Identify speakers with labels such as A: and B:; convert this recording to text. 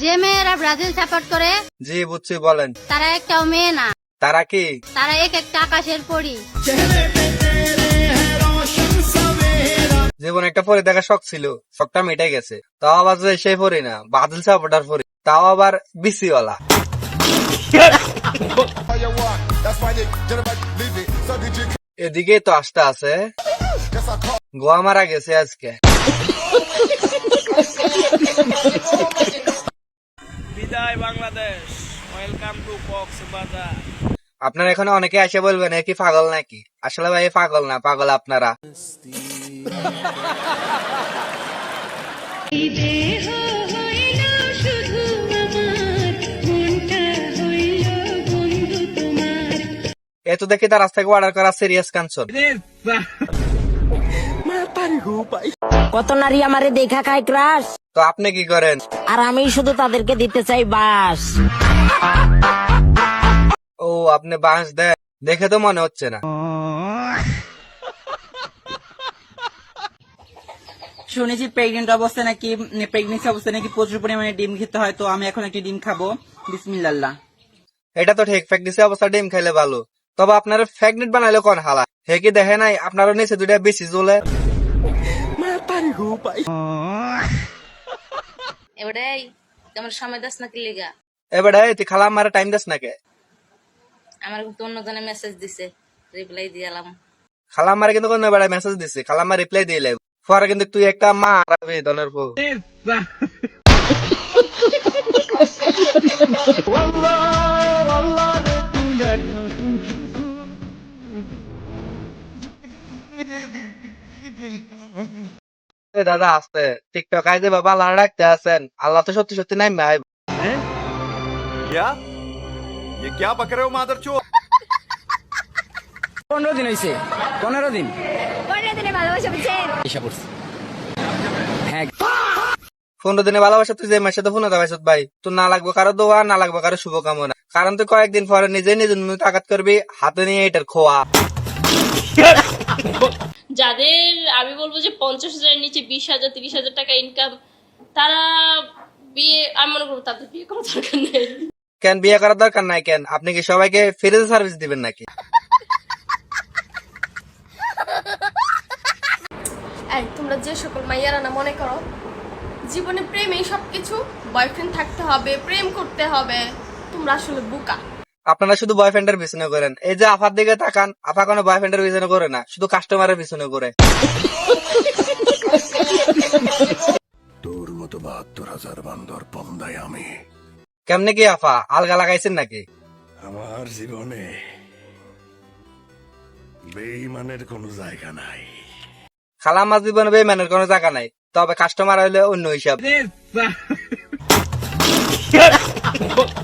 A: যে মেয়েরা Brazil support করে
B: জি বুঝছি, বলেন।
A: তারা একটাও মেয়ে না,
B: তারা কি?
A: তারা এক একটা আকাশের পরী।
B: জীবনে একটা পরে দেখার শখ ছিল, শখটা মিটে গেছে। তাও আবার যে সেই পরি না, ব্রাজিল সাপোর্টার পরি, তাও আবার বিসিওয়ালা। এদিকে তো আসতে আছে, গোয়া মারা গেছে আজকে।
C: বিদায় বাংলাদেশ, ওয়েলকাম টু কক্সবাজার।
B: আপনারা এখানে অনেকে এসে বলবেন এ কি পাগল নাকি? আসলে ভাই পাগল না, পাগল আপনারা। এ তো দেখি তার রাস্তা থেকে অর্ডার করা সিরিয়াস কাঞ্চন।
D: কত নারী আমারে দেখা খায় ক্রাশ,
B: তো আপনি কি করেন?
D: আর আমি শুধু তাদেরকে দিতে চাই বাস।
B: ও, আপনি বাঁশ দেন, দেখে তো মনে হচ্ছে না।
E: শুনেছি প্রেগনেন্ট অবস্থায় নাকি প্রেগনেন্সি অবস্থায় নাকি প্রচুর পরিমাণে ডিম খেতে হয়, তো আমি এখন একটি ডিম খাবো। বিসমিল্লাহ।
B: এটা তো ঠিক, প্রেগনেন্সি অবস্থা ডিম খাইলে ভালো, তবে আপনারা প্রেগনেন্ট বানাইলে কোন হালা? হে কি দেখে নাই আপনারও নিচে দুইটা বেশি জ্বলে?
F: এবারে আমার সময় দাস নাকি লেগা
B: এবারে তুই খালা আমার টাইম দাস নাকি?
F: আমার কিন্তু অন্যজনে মেসেজ দিছে, রিপ্লাই দিয়ালাম।
B: খালা আমার কিন্তু কোন বেড়ায় মেসেজ দিছে, খালা আমার রিপ্লাই দিলে পরে কিন্তু তুই একটা মা আরাবে ধনের বউ। দাদা আসতে টিকটক আইজে বাবা আল্লাহ রাখতে আছেন, আল্লাহ তো সত্যি সত্যি নাই ভাই।
G: क्या ये क्या बक रहे हो मादरचोद?
E: 15 দিন হয়েছে, 15 দিন।
A: 15 দিনে ভালোবাসা বুঝছেন?
B: 15 দিনে ভালোবাসা তুই যে মাসে তো ফোন দেওয়া ভাই, তোর না লাগবে কারো দোয়া, না লাগবে কারো শুভকামনা, কারণ তুই কয়েকদিন পরে নিজে নিজের আঘাত করবি, হাতে নিয়ে এটার খোয়া।
H: যাদের আমি বলবো যে 50,000 নিচে 20,000 30,000 টাকা ইনকাম, তারা বিয়ে, আমি মনে করবো তাদের বিয়ে করার দরকার নেই।
B: কেন বিয়ে করার দরকার নাই কেন? আপনি কি সবাইকে ফ্রিতে সার্ভিস দিবেন নাকি?
I: এই তোমরা যে সকল মাইয়ারা না মনে করো জীবনে প্রেমেই সবকিছু, বয়ফ্রেন্ড থাকতে হবে, প্রেম করতে হবে, তোমরা আসলে বোকা।
B: আপনারা শুধু বয়ফ্রেন্ডের পিছনে করেন। এই যে আফার দিকে তাকান, আফা কোনো বয়ফ্রেন্ডের পিছনে করে না, শুধু কাস্টমারের পিছনে করে।
G: তোর মতো 72,000 বান্দর পন্দায় আমি।
B: কেমনে কি আফা আলগা লাগাইছেন নাকি?
G: আমার জীবনে বেঈমানের কোনো জায়গা নাই।
B: খালা আমার জীবনে বেইমানের কোনো জায়গা নাই, তবে কাস্টমার হইলে অন্য হিসাব।